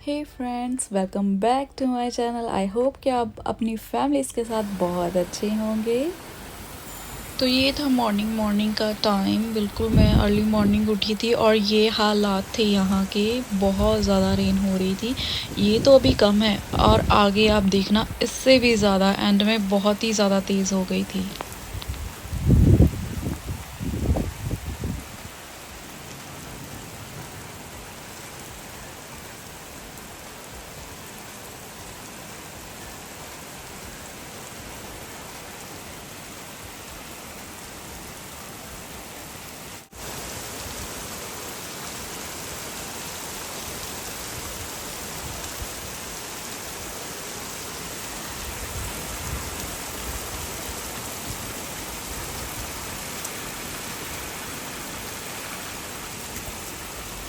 Hey friends, welcome back to my channel. I hope कि आप अपनी फैमिलीज़ के साथ बहुत अच्छे होंगे। तो ये था मॉर्निंग का टाइम। बिल्कुल मैं अर्ली मॉर्निंग उठी थी और ये हालात थे यहाँ के। बहुत ज़्यादा रेन हो रही थी। ये तो अभी कम है और आगे आप देखना इससे भी ज़्यादा एंड में बहुत ही ज़्यादा तेज़ हो गई थी।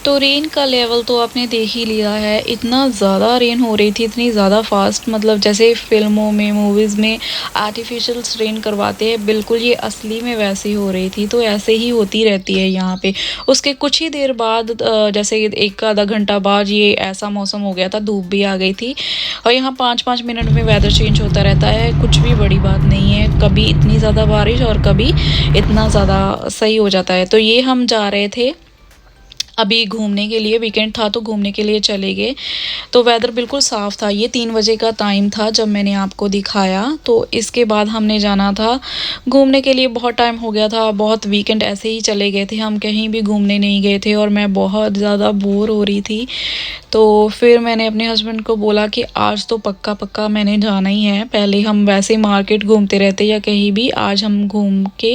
तो रेन का लेवल तो आपने देख ही लिया है। इतना ज़्यादा रेन हो रही थी, इतनी ज़्यादा फास्ट, मतलब जैसे फ़िल्मों में मूवीज़ में आर्टिफिशियल रेन करवाते हैं, बिल्कुल ये असली में वैसी हो रही थी। तो ऐसे ही होती रहती है यहाँ पे। उसके कुछ ही देर बाद जैसे एक आधा घंटा बाद ये ऐसा मौसम हो गया था, धूप भी आ गई थी। और यहाँ 5-5 मिनट में वेदर चेंज होता रहता है, कुछ भी बड़ी बात नहीं है। कभी इतनी ज़्यादा बारिश और कभी इतना ज़्यादा सही हो जाता है। तो ये हम जा रहे थे अभी घूमने के लिए, वीकेंड था तो घूमने के लिए चले गए। तो वेदर बिल्कुल साफ़ था। ये 3 बजे का टाइम था जब मैंने आपको दिखाया। तो इसके बाद हमने जाना था घूमने के लिए। बहुत टाइम हो गया था, बहुत वीकेंड ऐसे ही चले गए थे, हम कहीं भी घूमने नहीं गए थे और मैं बहुत ज़्यादा बोर हो रही थी। तो फिर मैंने अपने हस्बैंड को बोला कि आज तो पक्का पक्का मैंने जाना ही है। पहले हम वैसे मार्केट घूमते रहते या कहीं भी, आज हम घूम के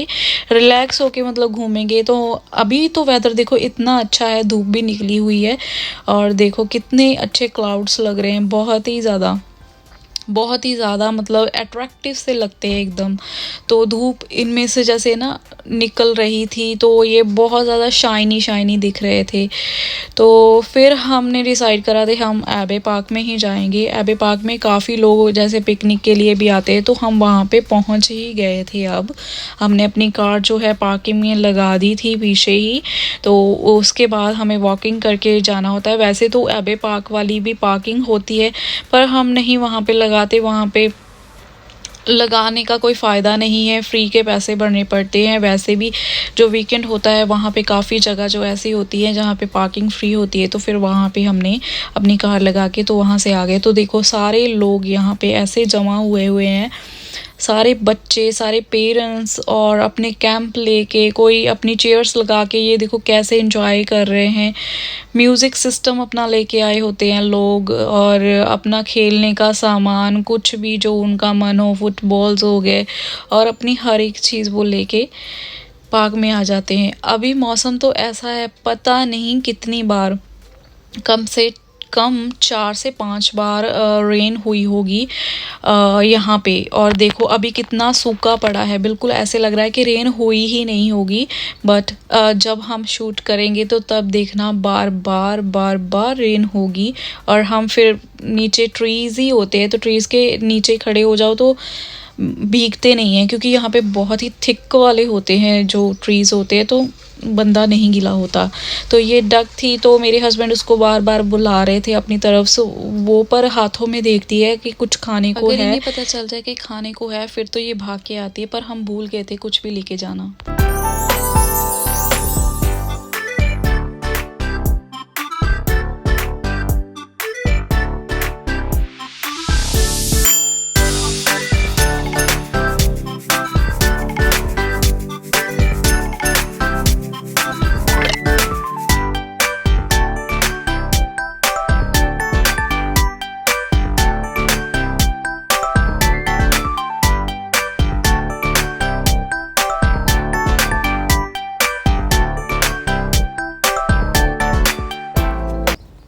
रिलैक्स होके मतलब घूमेंगे। तो अभी तो वेदर देखो इतना अच्छा है, धूप भी निकली हुई है और देखो कितने अच्छे क्लाउड्स लग रहे हैं। बहुत ही ज़्यादा मतलब अट्रैक्टिव से लगते हैं एकदम। तो धूप इनमें से जैसे ना निकल रही थी तो ये बहुत ज़्यादा शाइनी शाइनी दिख रहे थे। तो फिर हमने डिसाइड करा थे हम एबे पार्क में ही जाएंगे। एबे पार्क में काफ़ी लोग जैसे पिकनिक के लिए भी आते हैं, तो हम वहाँ पे पहुँच ही गए थे। अब हमने अपनी कार जो है पार्किंग में लगा दी थी पीछे ही। तो उसके बाद हमें वॉकिंग करके जाना होता है। वैसे तो एबे पार्क वाली भी पार्किंग होती है, पर हम नहीं वहाँ पे लगाते। वहाँ पे लगाने का कोई फ़ायदा नहीं है, फ्री के पैसे भरने पड़ते हैं। वैसे भी जो वीकेंड होता है वहाँ पे काफ़ी जगह जो ऐसी होती है जहाँ पे पार्किंग फ्री होती है, तो फिर वहाँ पे हमने अपनी कार लगा के तो वहाँ से आ गए। तो देखो सारे लोग यहाँ पे ऐसे जमा हुए हुए हैं, सारे बच्चे, सारे पेरेंट्स, और अपने कैंप लेके, कोई अपनी चेयर्स लगा के, ये देखो कैसे एंजॉय कर रहे हैं। म्यूज़िक सिस्टम अपना लेके आए होते हैं लोग और अपना खेलने का सामान, कुछ भी जो उनका मन हो, फुटबॉल्स हो गए, और अपनी हर एक चीज़ वो लेके पार्क में आ जाते हैं। अभी मौसम तो ऐसा है, पता नहीं कितनी बार, कम से कम 4 से 5 बार रेन हुई होगी यहाँ पे। और देखो अभी कितना सूखा पड़ा है, बिल्कुल ऐसे लग रहा है कि रेन हुई ही नहीं होगी। बट जब हम शूट करेंगे तो तब देखना बार बार बार बार रेन होगी। और हम फिर नीचे ट्रीज़ ही होते हैं, तो ट्रीज़ के नीचे खड़े हो जाओ तो भीगते नहीं हैं, क्योंकि यहाँ पे बहुत ही थिक वाले होते हैं जो ट्रीज़ होते हैं, तो बंदा नहीं गीला होता। तो ये डक थी, तो मेरे हस्बैंड उसको बार बार बुला रहे थे अपनी तरफ से। वो पर हाथों में देखती है कि कुछ खाने को है। अगर इन्हें पता चल जाए कि खाने को है फिर तो ये भाग के आती है, पर हम भूल गए थे कुछ भी लेके जाना।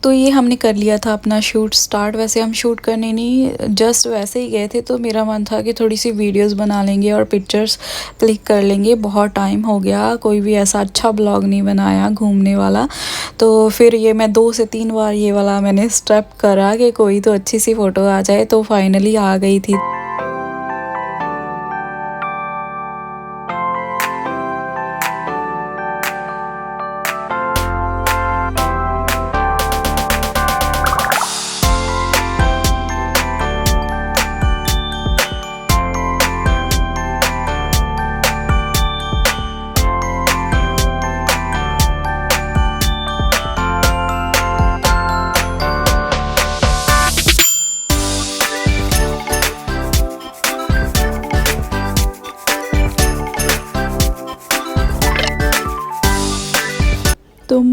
तो ये हमने कर लिया था अपना शूट स्टार्ट। वैसे हम शूट करने नहीं, जस्ट वैसे ही गए थे। तो मेरा मन था कि थोड़ी सी वीडियोस बना लेंगे और पिक्चर्स क्लिक कर लेंगे। बहुत टाइम हो गया कोई भी ऐसा अच्छा ब्लॉग नहीं बनाया घूमने वाला। तो फिर ये मैं 2 से 3 बार ये वाला मैंने स्टेप करा कि कोई तो अच्छी सी फ़ोटो आ जाए। तो फाइनली आ गई थी।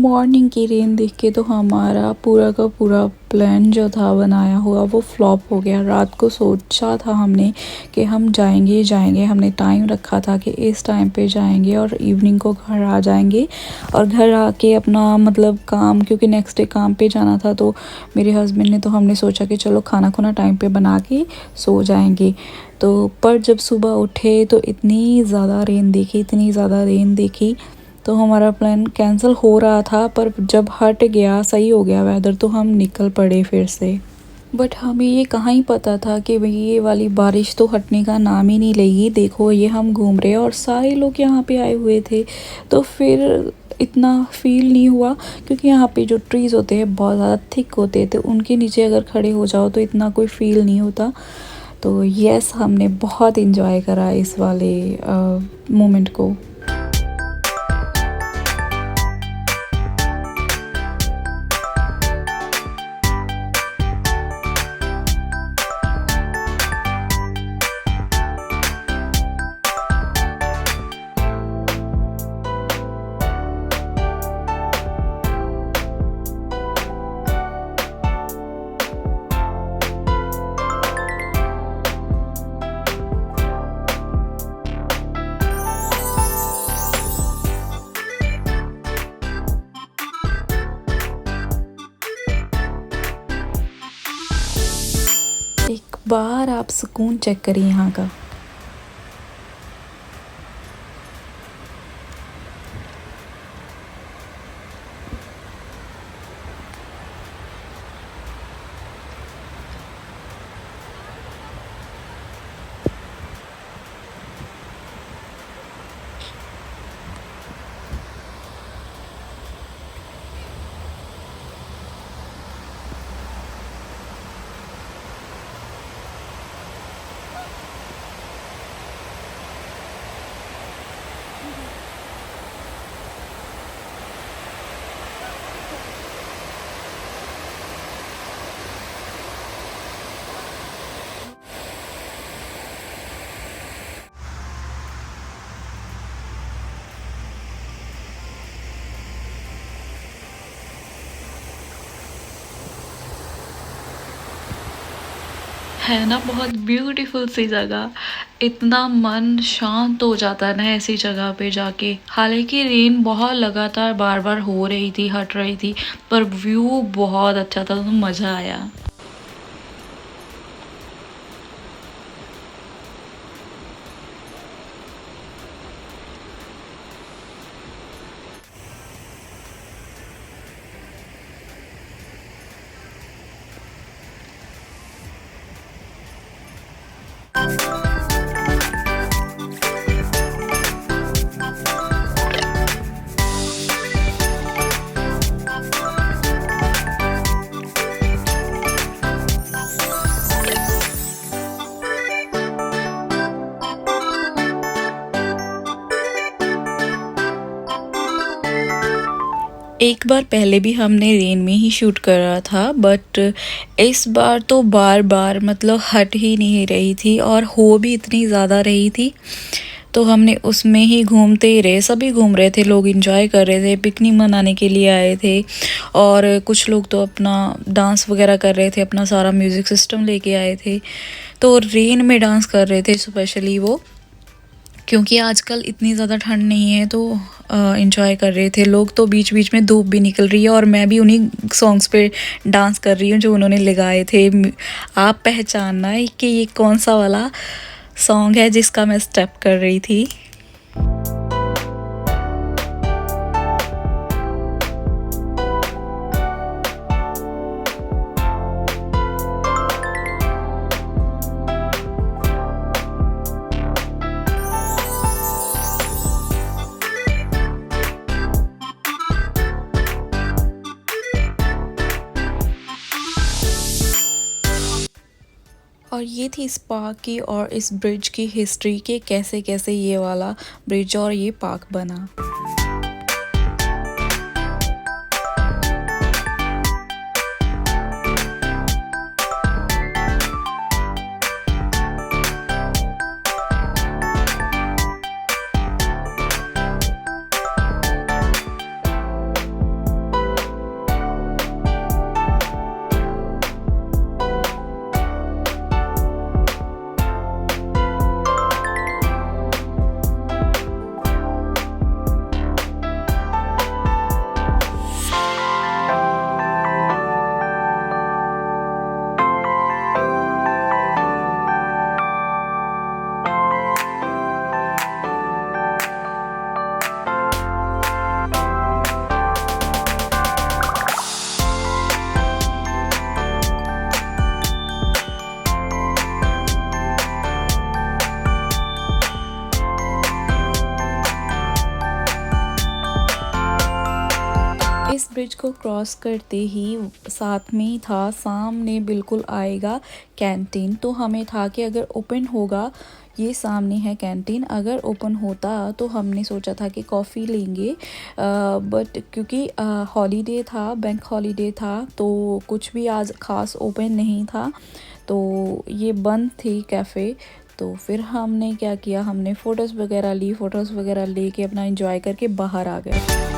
मॉर्निंग की रेन देख के तो हमारा पूरा का पूरा प्लान जो था बनाया हुआ वो फ्लॉप हो गया। रात को सोचा था हमने कि हम जाएंगे जाएंगे, हमने टाइम रखा था कि इस टाइम पे जाएंगे और इवनिंग को घर आ जाएंगे और घर आके अपना मतलब काम, क्योंकि नेक्स्ट डे काम पे जाना था। तो मेरे हस्बैंड ने, तो हमने सोचा कि चलो खाना खुना टाइम पे बना के सो जाएंगे। तो पर जब सुबह उठे तो इतनी ज़्यादा रेन देखी, इतनी ज़्यादा रेन देखी, तो हमारा प्लान कैंसिल हो रहा था। पर जब हट गया, सही हो गया वेदर, तो हम निकल पड़े फिर से। बट हमें ये कहाँ ही पता था कि भाई ये वाली बारिश तो हटने का नाम ही नहीं लेगी। देखो ये हम घूम रहे हैं और सारे लोग यहाँ पे आए हुए थे, तो फिर इतना फील नहीं हुआ, क्योंकि यहाँ पे जो ट्रीज़ होते हैं बहुत ज़्यादा थिक होते थे, उनके नीचे अगर खड़े हो जाओ तो इतना कोई फील नहीं होता। तो यस, हमने बहुत इन्जॉय करा इस वाले मोमेंट को। एक बार आप सुकून चेक करिए यहाँ का। है ना बहुत ब्यूटीफुल सी जगह, इतना मन शांत हो जाता है ना ऐसी जगह पे जाके। हालांकि रेन बहुत लगातार बार बार हो रही थी, हट रही थी, पर व्यू बहुत अच्छा था, तो मज़ा आया। एक बार पहले भी हमने रेन में ही शूट करा था, बट इस बार तो बार बार मतलब हट ही नहीं रही थी और हो भी इतनी ज़्यादा रही थी। तो हमने उसमें ही घूमते ही रहे, सभी घूम रहे थे, लोग एंजॉय कर रहे थे, पिकनिक मनाने के लिए आए थे। और कुछ लोग तो अपना डांस वगैरह कर रहे थे, अपना सारा म्यूज़िक सिस्टम लेके आए थे, तो रेन में डांस कर रहे थे स्पेशली वो, क्योंकि आजकल इतनी ज़्यादा ठंड नहीं है, तो एंजॉय कर रहे थे लोग। तो बीच बीच में धूप भी निकल रही है और मैं भी उन्हीं सॉन्ग्स पे डांस कर रही हूँ जो उन्होंने लगाए थे। आप पहचानना है कि ये कौन सा वाला सॉन्ग है जिसका मैं स्टेप कर रही थी। और ये थी इस पार्क की और इस ब्रिज की हिस्ट्री के कैसे कैसे ये वाला ब्रिज और ये पार्क बना। ब्रिज को क्रॉस करते ही साथ में ही था, सामने बिल्कुल आएगा कैंटीन। तो हमें था कि अगर ओपन होगा, ये सामने है कैंटीन, अगर ओपन होता तो हमने सोचा था कि कॉफ़ी लेंगे, बट क्योंकि हॉलीडे था, बैंक हॉलीडे था, तो कुछ भी आज ख़ास ओपन नहीं था, तो ये बंद थी कैफ़े। तो फिर हमने क्या किया, हमने फ़ोटोज़ वगैरह ली, फ़ोटोज़ वगैरह लेके अपना एंजॉय करके बाहर आ गए।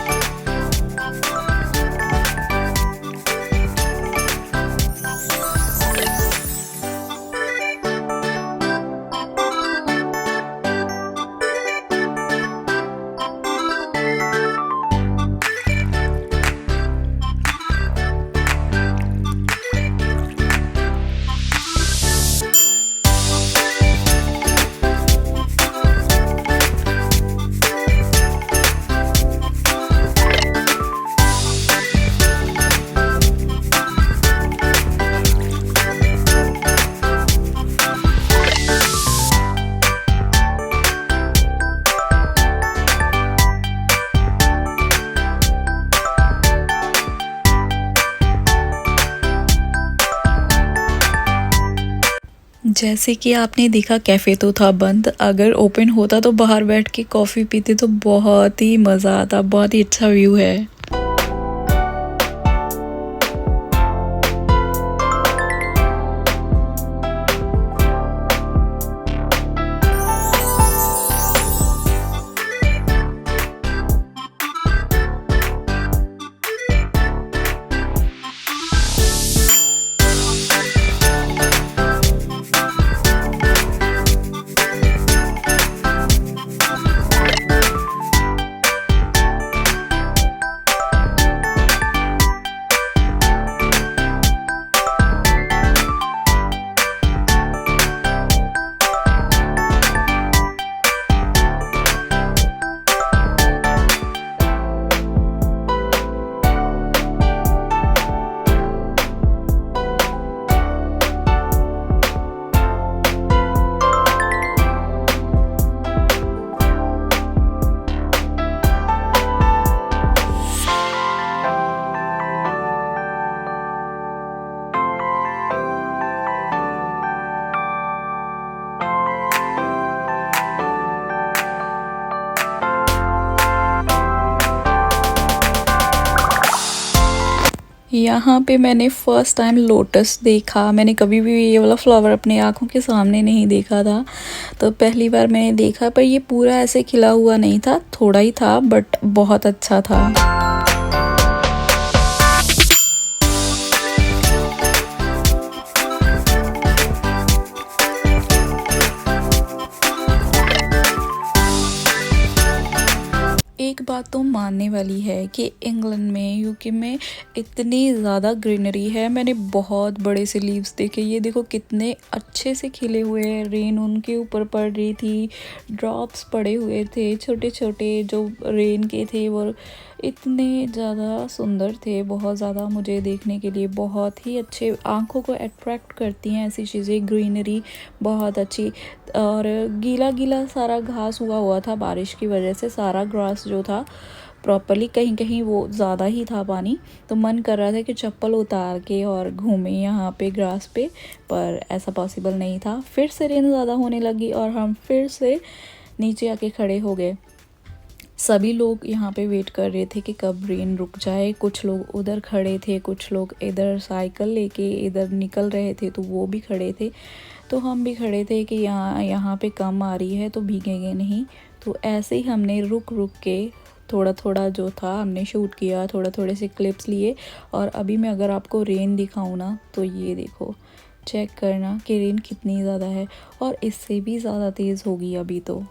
जैसे कि आपने देखा कैफ़े तो था बंद, अगर ओपन होता तो बाहर बैठ के कॉफ़ी पीते तो बहुत ही मज़ा आता, बहुत ही अच्छा व्यू है। यहाँ पे मैंने फ़र्स्ट टाइम लोटस देखा। मैंने कभी भी ये वाला फ्लावर अपनी आँखों के सामने नहीं देखा था, तो पहली बार मैंने देखा। पर ये पूरा ऐसे खिला हुआ नहीं था, थोड़ा ही था, बट बहुत अच्छा था। एक बात तो मानने वाली है कि इंग्लैंड में, यूके में इतनी ज़्यादा ग्रीनरी है। मैंने बहुत बड़े से लीव्स देखे, ये देखो कितने अच्छे से खिले हुए हैं। रेन उनके ऊपर पड़ रही थी, ड्रॉप्स पड़े हुए थे, छोटे छोटे जो रेन के थे वो इतने ज़्यादा सुंदर थे, बहुत ज़्यादा मुझे देखने के लिए बहुत ही अच्छे, आंखों को अट्रैक्ट करती हैं ऐसी चीज़ें। ग्रीनरी बहुत अच्छी, और गीला गीला सारा घास हुआ हुआ था बारिश की वजह से, सारा ग्रास जो था प्रॉपरली, कहीं कहीं वो ज़्यादा ही था पानी, तो मन कर रहा था कि चप्पल उतार के और घूमें यहाँ पे ग्रास पे, पर ऐसा पॉसिबल नहीं था। फिर से रेन ज़्यादा होने लगी और हम फिर से नीचे आके खड़े हो गए। सभी लोग यहाँ पे वेट कर रहे थे कि कब रेन रुक जाए। कुछ लोग उधर खड़े थे, कुछ लोग इधर साइकिल लेके इधर निकल रहे थे, तो वो भी खड़े थे। तो हम भी खड़े थे कि यहाँ पे कम आ रही है तो भीगेंगे नहीं। तो ऐसे ही हमने रुक रुक के थोड़ा थोड़ा जो था हमने शूट किया, थोड़ा थोड़े से क्लिप्स लिए। और अभी मैं अगर आपको रेन दिखाऊँ ना, तो ये देखो, चेक करना कि रेन कितनी ज़्यादा है, और इससे भी ज़्यादा तेज़ होगी अभी तो।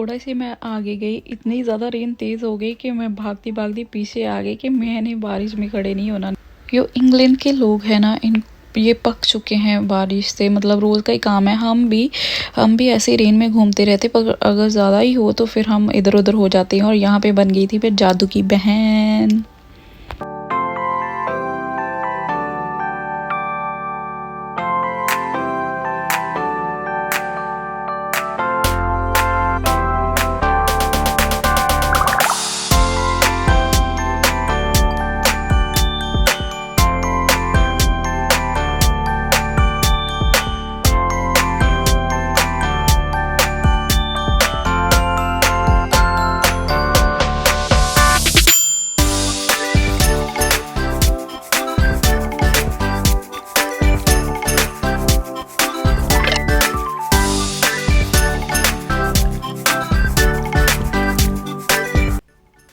थोड़ा सी मैं आगे गई, इतनी ज़्यादा रेन तेज़ हो गई कि मैं भागती भागती पीछे आ गई कि मैंने बारिश में खड़े नहीं होना। यो इंग्लैंड के लोग हैं ना, इन ये पक चुके हैं बारिश से, मतलब रोज़ का ही काम है। हम भी ऐसे रेन में घूमते रहते, पर अगर ज़्यादा ही हो तो फिर हम इधर उधर हो जाते हैं। और यहाँ पे बन गई थी फिर जादू की बहन।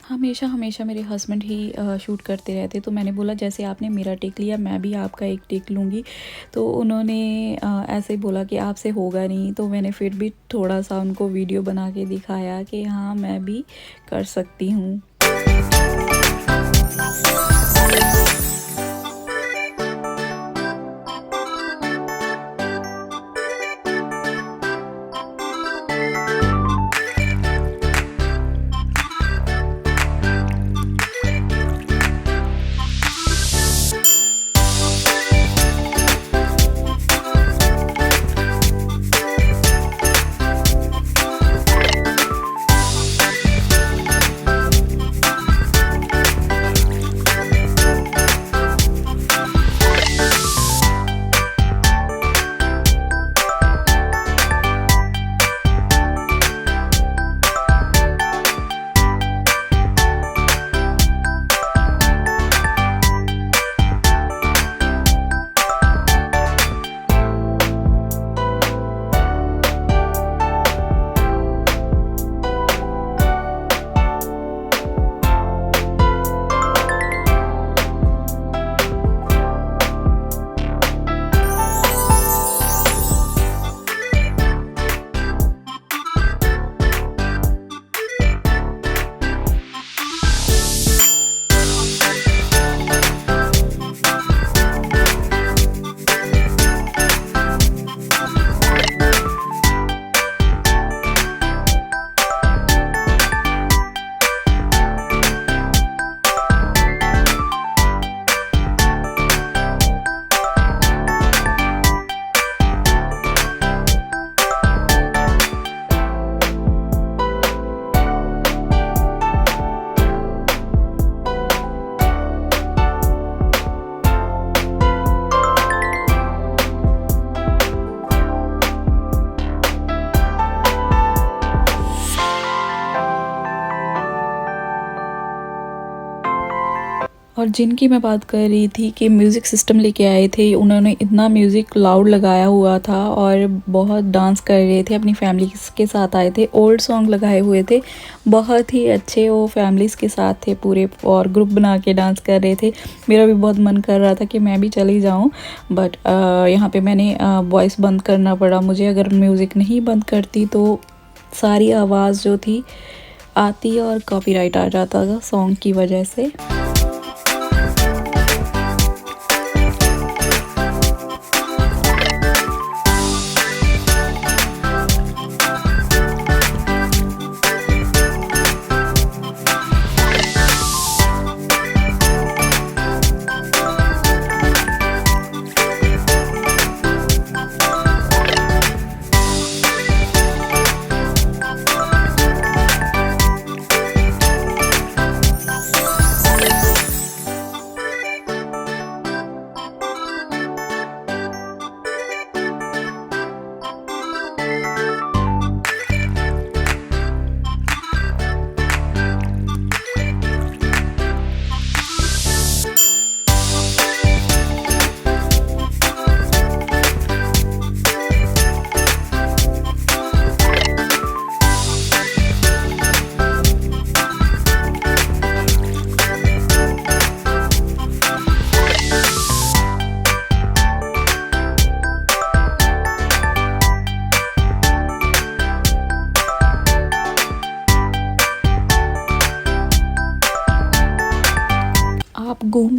हमेशा हमेशा मेरे हस्बैंड ही शूट करते रहते, तो मैंने बोला जैसे आपने मेरा टेक लिया मैं भी आपका एक टेक लूँगी। तो उन्होंने ऐसे बोला कि आपसे होगा नहीं, तो मैंने फिर भी थोड़ा सा उनको वीडियो बना के दिखाया कि हाँ मैं भी कर सकती हूँ। और जिनकी मैं बात कर रही थी कि म्यूज़िक सिस्टम लेके आए थे, उन्होंने इतना म्यूज़िक लाउड लगाया हुआ था और बहुत डांस कर रहे थे, अपनी फैमिली के साथ आए थे, ओल्ड सॉन्ग लगाए हुए थे, बहुत ही अच्छे वो फैमिलीज़ के साथ थे पूरे, और ग्रुप बना के डांस कर रहे थे। मेरा भी बहुत मन कर रहा था कि मैं भी चली जाऊँ, बट यहाँ पे मैंने वॉइस बंद करना पड़ा मुझे। अगर म्यूज़िक नहीं बंद करती तो सारी आवाज़ जो थी आती और कॉपीराइट आ जाता था सॉन्ग की वजह से।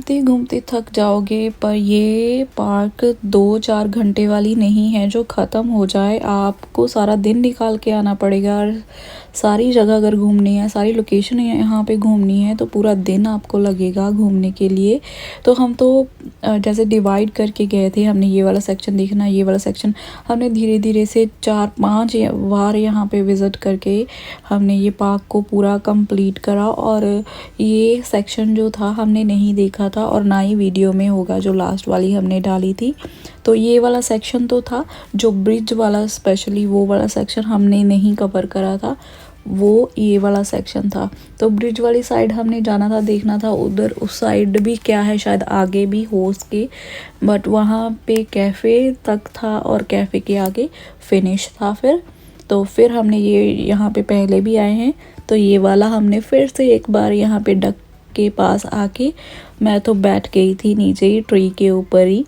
घूमते घूमते थक जाओगे, पर ये पार्क 2-4 घंटे वाली नहीं है जो ख़त्म हो जाए। आपको सारा दिन निकाल के आना पड़ेगा और सारी जगह अगर घूमनी है, सारी लोकेशन यहाँ पे घूमनी है तो पूरा दिन आपको लगेगा घूमने के लिए। तो हम तो जैसे डिवाइड करके गए थे, हमने ये वाला सेक्शन देखना, ये वाला सेक्शन, हमने धीरे धीरे से 4-5 बार यहाँ पे विज़िट करके हमने ये पार्क को पूरा कंप्लीट करा। और ये सेक्शन जो था हमने नहीं देखा था और ना ही वीडियो में होगा जो लास्ट वाली हमने डाली थी। तो ये वाला सेक्शन तो था, जो ब्रिज वाला स्पेशली वो वाला सेक्शन हमने नहीं कवर करा था, वो ये वाला सेक्शन था। तो ब्रिज वाली साइड हमने जाना था, देखना था उधर उस साइड भी क्या है, शायद आगे भी हो सके, बट वहाँ पे कैफ़े तक था और कैफ़े के आगे फिनिश था। फिर हमने ये यहाँ पे पहले भी आए हैं तो ये वाला हमने फिर से एक बार यहाँ पे डक के पास आके, मैं तो बैठ गई थी नीचे ही ट्री के ऊपर ही।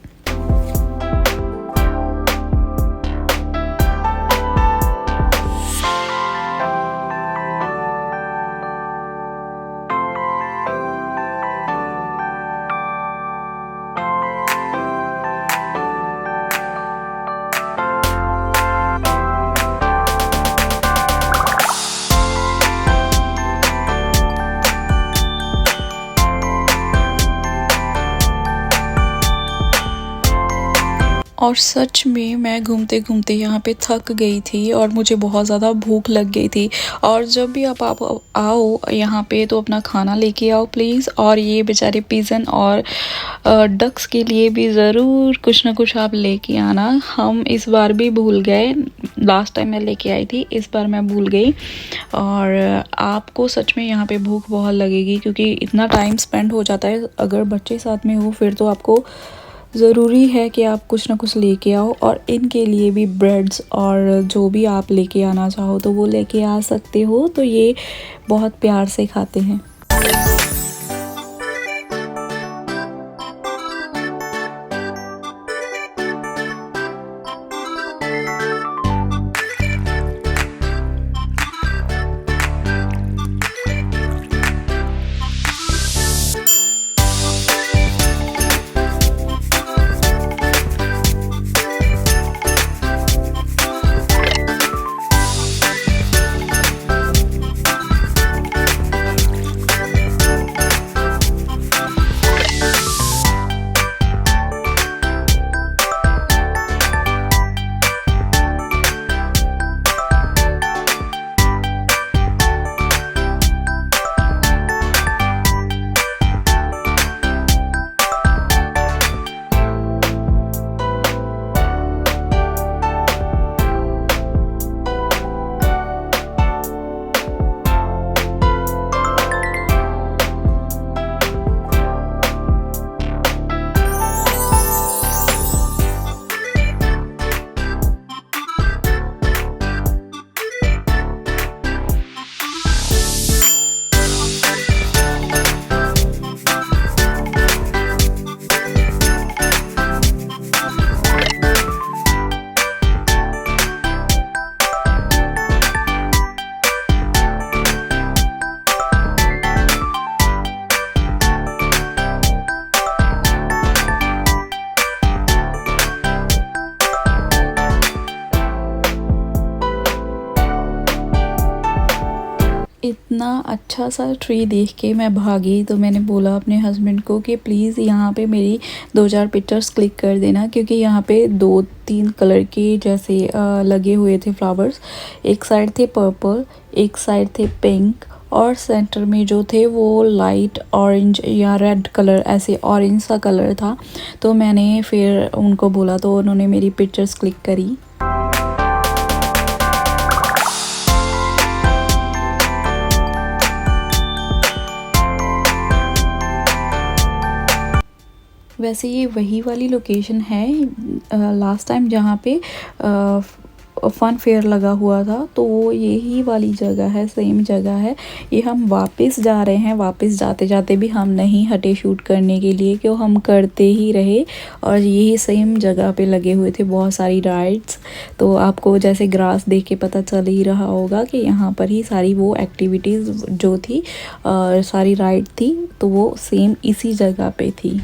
और सच में मैं घूमते घूमते यहाँ पे थक गई थी और मुझे बहुत ज़्यादा भूख लग गई थी। और जब भी आप आओ यहाँ पे तो अपना खाना लेके आओ प्लीज़। और ये बेचारे पिजन और डक्स के लिए भी ज़रूर कुछ ना कुछ आप लेके आना। हम इस बार भी भूल गए, लास्ट टाइम मैं लेके आई थी, इस बार मैं भूल गई। और आपको सच में यहाँ पे भूख बहुत लगेगी क्योंकि इतना टाइम स्पेंड हो जाता है। अगर बच्चे साथ में हो फिर तो आपको ज़रूरी है कि आप कुछ ना कुछ लेके आओ। और इनके लिए भी ब्रेड्स और जो भी आप लेके आना चाहो तो वो लेके आ सकते हो, तो ये बहुत प्यार से खाते हैं। इतना अच्छा सा ट्री देख के मैं भागी, तो मैंने बोला अपने हस्बैंड को कि प्लीज़ यहाँ पे मेरी 2-4 पिक्चर्स क्लिक कर देना, क्योंकि यहाँ पे 2-3 कलर के जैसे लगे हुए थे फ्लावर्स। एक साइड थे पर्पल, एक साइड थे पिंक, और सेंटर में जो थे वो लाइट ऑरेंज या रेड कलर, ऐसे ऑरेंज सा कलर था। तो मैंने फिर उनको बोला तो उन्होंने मेरी पिक्चर्स क्लिक करी। वैसे ये वही वाली लोकेशन है लास्ट टाइम जहाँ पे फ़न फेयर लगा हुआ था, तो वो यही वाली जगह है, सेम जगह है। ये हम वापस जा रहे हैं, वापस जाते जाते भी हम नहीं हटे शूट करने के लिए, क्यों हम करते ही रहे। और यही सेम जगह पे लगे हुए थे बहुत सारी राइड्स। तो आपको जैसे ग्रास देख के पता चल ही रहा होगा कि यहाँ पर ही सारी वो एक्टिविटीज़ जो थी और सारी राइड थी, तो वो सेम इसी जगह पे थी।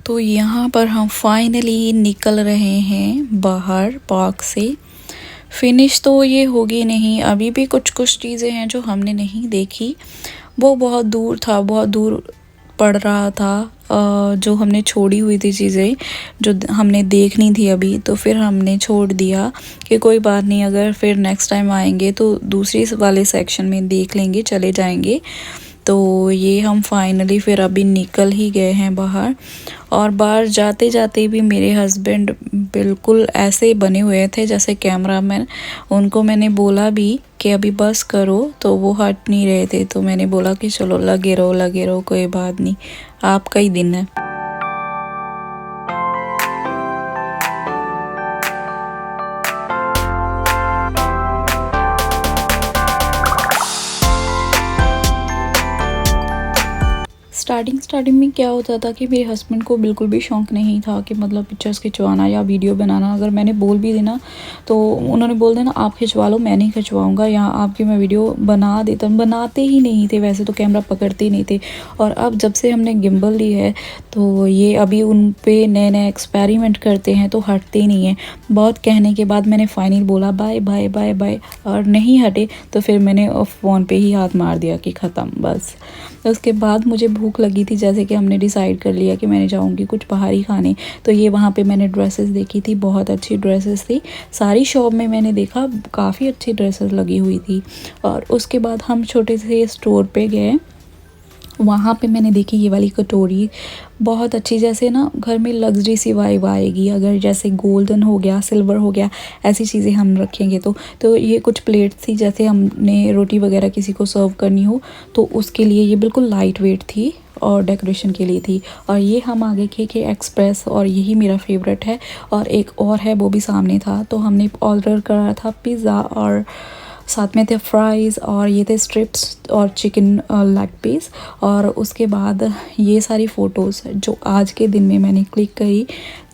तो यहाँ पर हम फाइनली निकल रहे हैं बाहर पार्क से। फिनिश तो ये होगी नहीं, अभी भी कुछ कुछ चीज़ें हैं जो हमने नहीं देखी। वो बहुत दूर था, बहुत दूर पड़ रहा था जो हमने छोड़ी हुई थी चीज़ें जो हमने देखनी थी अभी, तो फिर हमने छोड़ दिया कि कोई बात नहीं, अगर फिर नेक्स्ट टाइम आएंगे तो दूसरी वाले सेक्शन में देख लेंगे, चले जाएंगे। तो ये हम फाइनली फिर अभी निकल ही गए हैं बाहर। और बाहर जाते जाते भी मेरे हस्बैंड बिल्कुल ऐसे बने हुए थे जैसे कैमरामैन। उनको मैंने बोला भी कि अभी बस करो, तो वो हट नहीं रहे थे। तो मैंने बोला कि चलो लगे रहो, कोई बात नहीं, आपका ही दिन है। स्टार्टिंग में क्या होता था कि मेरे हस्बैंड को बिल्कुल भी शौक़ नहीं था कि मतलब पिक्चर्स खिंचवाना या वीडियो बनाना। अगर मैंने बोल भी देना तो उन्होंने बोल देना आप खिंचवा लो, मैं नहीं खिंचवाऊँगा, या आपकी मैं वीडियो बना देता। बनाते ही नहीं थे, वैसे तो कैमरा पकड़ते ही नहीं थे। और अब जब से हमने गिम्बल ली है तो ये अभी उन पे नए एक्सपेरिमेंट करते हैं तो हटते ही नहीं हैं। बहुत कहने के बाद मैंने फाइनल बोला बाय बाय बाय बाय, और नहीं हटे तो फिर मैंने फ़ोन पे ही हाथ मार दिया कि ख़त्म बस। उसके बाद मुझे भूख लगी थी, जैसे कि हमने डिसाइड कर लिया कि मैंने जाऊंगी कुछ बाहरी खाने। तो ये वहाँ पे मैंने ड्रेसेस देखी थी, बहुत अच्छी ड्रेसेस थी। सारी शॉप में मैंने देखा काफ़ी अच्छी ड्रेसेस लगी हुई थी। और उसके बाद हम छोटे से स्टोर पे गए, वहाँ पे मैंने देखी ये वाली कटोरी बहुत अच्छी, जैसे ना घर में लग्जरी सी वाइब आएगी अगर जैसे गोल्डन हो गया, सिल्वर हो गया, ऐसी चीज़ें हम रखेंगे तो ये कुछ प्लेट थी, जैसे हमने रोटी वगैरह किसी को सर्व करनी हो तो उसके लिए ये बिल्कुल लाइट वेट थी और डेकोरेशन के लिए थी। और ये हम आगे के एक्सप्रेस, और यही मेरा फेवरेट है। और एक और है वो भी सामने था, तो हमने ऑर्डर करा था पिज़्ज़ा और साथ में थे फ्राइज़, और ये थे स्ट्रिप्स और चिकन लेग पीस। और उसके बाद ये सारी फ़ोटोज़ जो आज के दिन में मैंने क्लिक करी,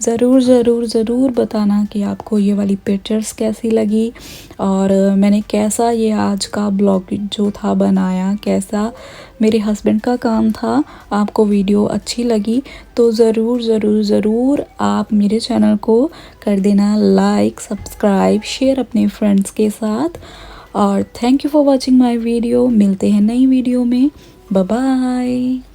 ज़रूर बताना कि आपको ये वाली पिक्चर्स कैसी लगी और मैंने कैसा ये आज का ब्लॉग जो था बनाया, कैसा मेरे हस्बैंड का काम था। आपको वीडियो अच्छी लगी तो ज़रूर आप मेरे चैनल को कर देना लाइक, सब्सक्राइब, शेयर अपने फ्रेंड्स के साथ। और thank you for watching my video. मिलते हैं नई वीडियो में, बाय बाय।